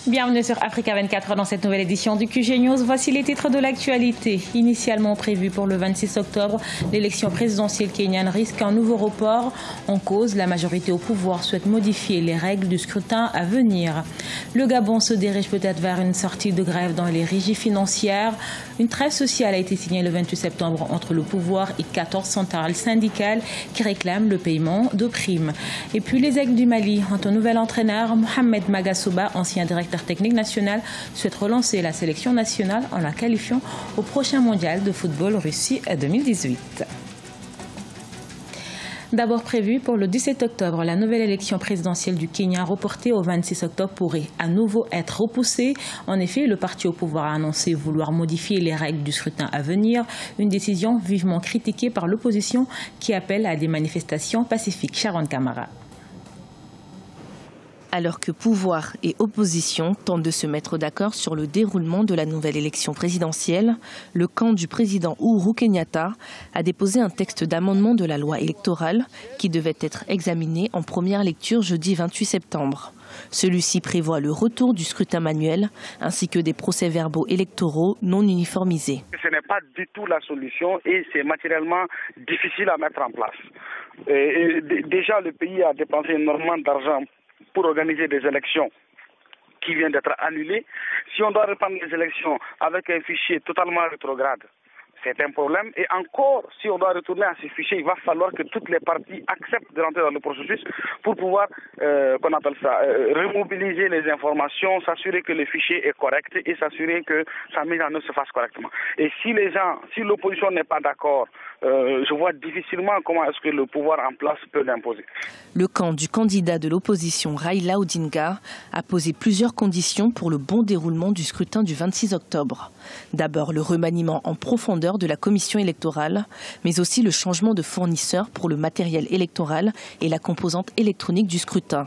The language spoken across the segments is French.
Bienvenue sur Africa 24 dans cette nouvelle édition du QG News. Voici les titres de l'actualité. Initialement prévu pour le 26 octobre, l'élection présidentielle kenyane risque un nouveau report. En cause, la majorité au pouvoir souhaite modifier les règles du scrutin à venir. Le Gabon se dirige peut-être vers une sortie de grève dans les régies financières. Une trêve sociale a été signée le 28 septembre entre le pouvoir et 14 centrales syndicales qui réclament le paiement de primes. Et puis les Aigles du Mali ont un nouvel entraîneur, Mohamed Magasouba, ancien directeur technique national, souhaite relancer la sélection nationale en la qualifiant au prochain mondial de football Russie 2018. D'abord prévue pour le 17 octobre, la nouvelle élection présidentielle du Kenya reportée au 26 octobre pourrait à nouveau être repoussée. En effet, le parti au pouvoir a annoncé vouloir modifier les règles du scrutin à venir, une décision vivement critiquée par l'opposition qui appelle à des manifestations pacifiques. Sharon Kamara. Alors que pouvoir et opposition tentent de se mettre d'accord sur le déroulement de la nouvelle élection présidentielle, le camp du président Uhuru Kenyatta a déposé un texte d'amendement de la loi électorale qui devait être examiné en première lecture jeudi 28 septembre. Celui-ci prévoit le retour du scrutin manuel ainsi que des procès-verbaux électoraux non uniformisés. Ce n'est pas du tout la solution et c'est matériellement difficile à mettre en place. Déjà, le pays a dépensé énormément d'argent pour organiser des élections qui viennent d'être annulées. Si on doit reprendre les élections avec un fichier totalement rétrograde, c'est un problème. Et encore, si on doit retourner à ces fichiers, il va falloir que toutes les parties acceptent de rentrer dans le processus pour pouvoir, remobiliser les informations, s'assurer que le fichier est correct et s'assurer que sa mise en œuvre se fasse correctement. Et si l'opposition n'est pas d'accord, je vois difficilement comment est-ce que le pouvoir en place peut l'imposer. Le camp du candidat de l'opposition Raila Odinga a posé plusieurs conditions pour le bon déroulement du scrutin du 26 octobre. D'abord, le remaniement en profondeur de la commission électorale, mais aussi le changement de fournisseur pour le matériel électoral et la composante électronique du scrutin.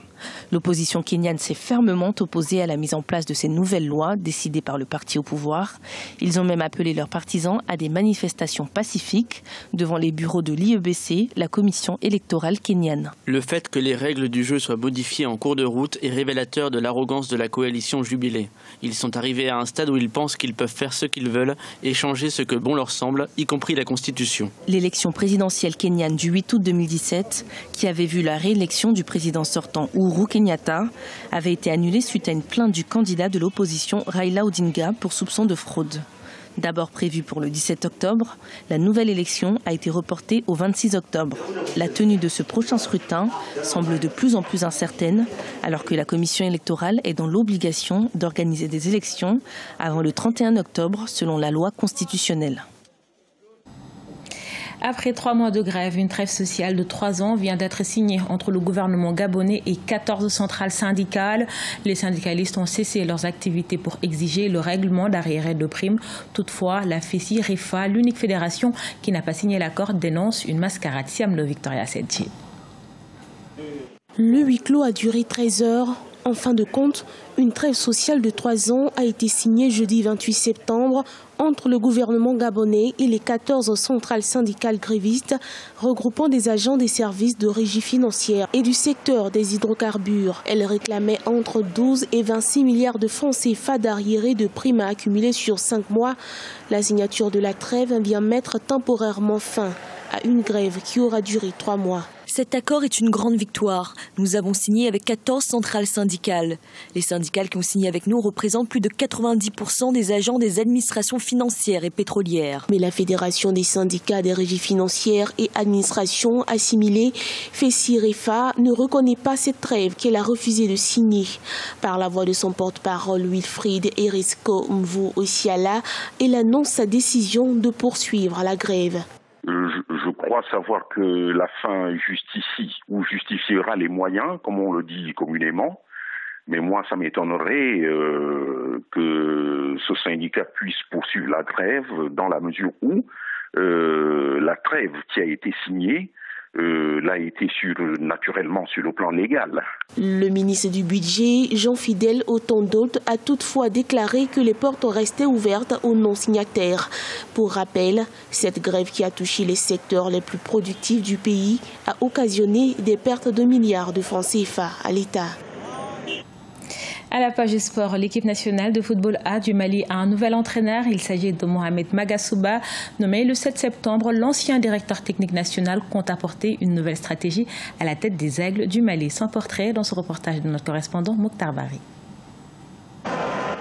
L'opposition kenyane s'est fermement opposée à la mise en place de ces nouvelles lois décidées par le parti au pouvoir. Ils ont même appelé leurs partisans à des manifestations pacifiques devant les bureaux de l'IEBC, la commission électorale kenyane. Le fait que les règles du jeu soient modifiées en cours de route est révélateur de l'arrogance de la coalition jubilée. Ils sont arrivés à un stade où ils pensent qu'ils peuvent faire ce qu'ils veulent et changer ce que bon leur semble, y compris la Constitution. L'élection présidentielle kenyane du 8 août 2017, qui avait vu la réélection du président sortant Uhuru Kenyatta, avait été annulée suite à une plainte du candidat de l'opposition Raila Odinga pour soupçon de fraude. D'abord prévue pour le 17 octobre, la nouvelle élection a été reportée au 26 octobre. La tenue de ce prochain scrutin semble de plus en plus incertaine, alors que la commission électorale est dans l'obligation d'organiser des élections avant le 31 octobre selon la loi constitutionnelle. Après 3 mois de grève, une trêve sociale de 3 ans vient d'être signée entre le gouvernement gabonais et 14 centrales syndicales. Les syndicalistes ont cessé leurs activités pour exiger le règlement d'arriérés de primes. Toutefois, la FECI-REFA, l'unique fédération qui n'a pas signé l'accord, dénonce une mascarade. Siamlo Victoria Sedji. Le huis clos a duré 13 heures. En fin de compte, une trêve sociale de 3 ans a été signée jeudi 28 septembre entre le gouvernement gabonais et les 14 centrales syndicales grévistes regroupant des agents des services de régie financière et du secteur des hydrocarbures. Elles réclamaient entre 12 et 26 milliards de francs CFA d'arriérés de primes à accumuler sur 5 mois. La signature de la trêve vient mettre temporairement fin à une grève qui aura duré 3 mois. Cet accord est une grande victoire. Nous avons signé avec 14 centrales syndicales. Les syndicales qui ont signé avec nous représentent plus de 90% des agents des administrations financières et pétrolières. Mais la Fédération des syndicats des régies financières et administrations assimilées, FECI-REFA, ne reconnaît pas cette trêve qu'elle a refusé de signer. Par la voix de son porte-parole Wilfried Erisco Mvu Osiala, elle annonce sa décision de poursuivre la grève. Je crois savoir que la fin justifie ou justifiera les moyens, comme on le dit communément. Mais moi, ça m'étonnerait que ce syndicat puisse poursuivre la grève dans la mesure où la trêve qui a été signée l'a été naturellement sur le plan légal. Le ministre du Budget, Jean-Fidèle Otondote, a toutefois déclaré que les portes restaient ouvertes aux non-signataires. Pour rappel, cette grève qui a touché les secteurs les plus productifs du pays a occasionné des pertes de milliards de francs CFA à l'État. À la page sport, l'équipe nationale de football A du Mali a un nouvel entraîneur. Il s'agit de Mohamed Magasuba. Nommé le 7 septembre, l'ancien directeur technique national compte apporter une nouvelle stratégie à la tête des Aigles du Mali. Sans portrait dans ce reportage de notre correspondant Mokhtar Bari.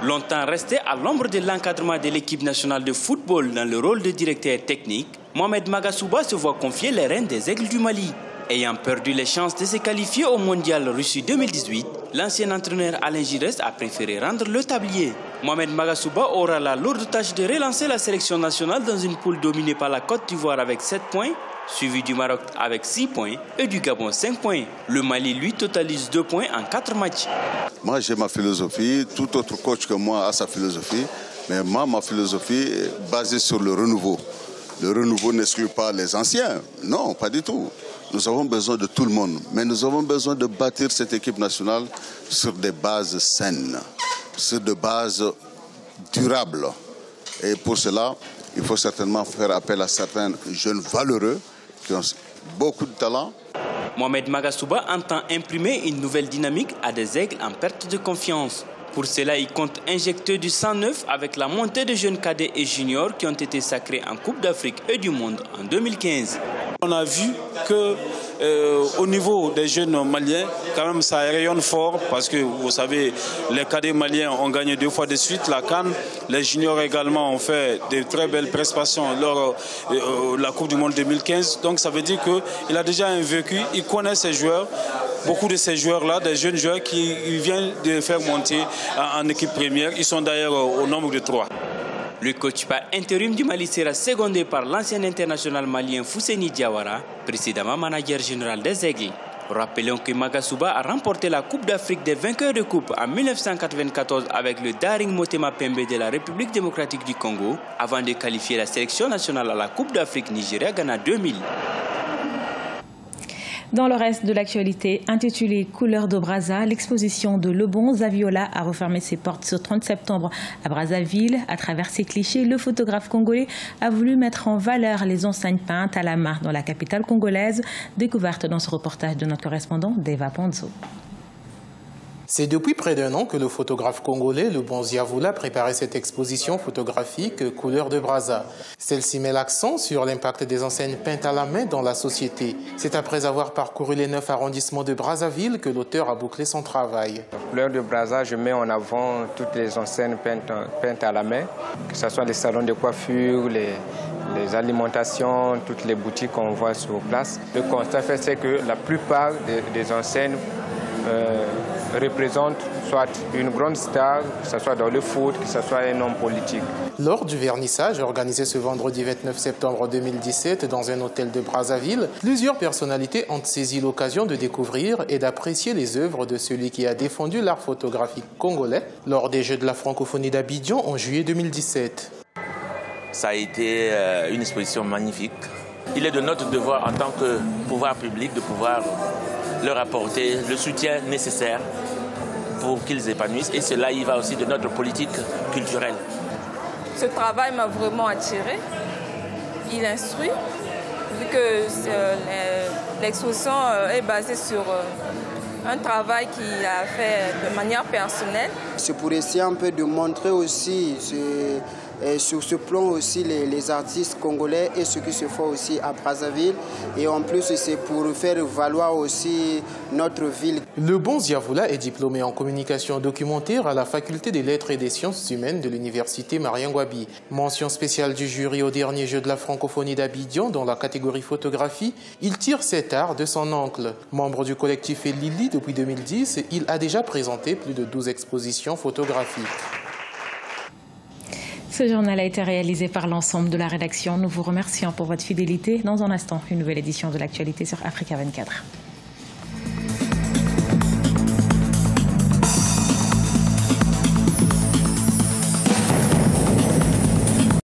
Longtemps resté à l'ombre de l'encadrement de l'équipe nationale de football dans le rôle de directeur technique, Mohamed Magasuba se voit confier les rênes des Aigles du Mali. Ayant perdu les chances de se qualifier au Mondial Russie 2018, l'ancien entraîneur Alain Giresse a préféré rendre le tablier. Mohamed Magasuba aura la lourde tâche de relancer la sélection nationale dans une poule dominée par la Côte d'Ivoire avec 7 points, suivi du Maroc avec 6 points et du Gabon 5 points. Le Mali, lui, totalise 2 points en 4 matchs. Moi, j'ai ma philosophie. Tout autre coach que moi a sa philosophie. Mais moi, ma philosophie est basée sur le renouveau. Le renouveau n'exclut pas les anciens. Non, pas du tout. Nous avons besoin de tout le monde. Mais nous avons besoin de bâtir cette équipe nationale sur des bases saines, sur des bases durables. Et pour cela, il faut certainement faire appel à certains jeunes valeureux qui ont beaucoup de talent. Mohamed Magasuba entend imprimer une nouvelle dynamique à des Aigles en perte de confiance. Pour cela, il compte injecter du sang neuf avec la montée de jeunes cadets et juniors qui ont été sacrés en Coupe d'Afrique et du Monde en 2015. On a vu qu'au niveau des jeunes maliens, quand même ça rayonne fort parce que vous savez, les cadets maliens ont gagné 2 fois de suite la CAN. Les juniors également ont fait de très belles prestations lors de la Coupe du Monde 2015. Donc ça veut dire qu'il a déjà un vécu, il connaît ses joueurs. Beaucoup de ces joueurs-là, des jeunes joueurs qui viennent de faire monter en équipe première, ils sont d'ailleurs au nombre de 3. Le coach par intérim du Mali sera secondé par l'ancien international malien Fousseni Diawara, précédemment manager général des Aigles. Rappelons que Magasuba a remporté la Coupe d'Afrique des vainqueurs de coupe en 1994 avec le Daring Motema Pembe de la République démocratique du Congo, avant de qualifier la sélection nationale à la Coupe d'Afrique Nigeria-Ghana 2000. Dans le reste de l'actualité, intitulée Couleurs de Brazza, l'exposition de Lebon Zaviola a refermé ses portes ce 30 septembre à Brazzaville. À travers ses clichés, le photographe congolais a voulu mettre en valeur les enseignes peintes à la main dans la capitale congolaise, découverte dans ce reportage de notre correspondant Deva Ponzo. C'est depuis près d'1 an que le photographe congolais Lebon Zaviola préparait cette exposition photographique Couleurs de Brazza. Celle-ci met l'accent sur l'impact des enseignes peintes à la main dans la société. C'est après avoir parcouru les 9 arrondissements de Brazzaville que l'auteur a bouclé son travail. Couleurs de Brazza, je mets en avant toutes les enseignes peintes à la main, que ce soit les salons de coiffure, les alimentations, toutes les boutiques qu'on voit sur place. Le constat fait, c'est que la plupart des enseignes représente soit une grande star, que ce soit dans le foot, que ce soit un homme politique. Lors du vernissage organisé ce vendredi 29 septembre 2017 dans un hôtel de Brazzaville, plusieurs personnalités ont saisi l'occasion de découvrir et d'apprécier les œuvres de celui qui a défendu l'art photographique congolais lors des Jeux de la francophonie d'Abidjan en juillet 2017. Ça a été une exposition magnifique. Il est de notre devoir en tant que pouvoir public de pouvoir leur apporter le soutien nécessaire pour qu'ils épanouissent. Et cela y va aussi de notre politique culturelle. Ce travail m'a vraiment attiré. Il instruit, vu que l'exposition est basée sur un travail qu'il a fait de manière personnelle. C'est pour essayer un peu de montrer aussi sur ce plan aussi les artistes congolais et ce qui se fait aussi à Brazzaville. Et en plus, c'est pour faire valoir aussi notre ville. Lebon Zaviola est diplômé en communication documentaire à la faculté des lettres et des sciences humaines de l'université Mariangouabi. Mention spéciale du jury au dernier jeu de la francophonie d'Abidjan dans la catégorie photographie, il tire cet art de son oncle. Membre du collectif Elili depuis 2010, il a déjà présenté plus de 12 expositions photographiques. Ce journal a été réalisé par l'ensemble de la rédaction. Nous vous remercions pour votre fidélité. Dans un instant, une nouvelle édition de l'actualité sur Africa 24.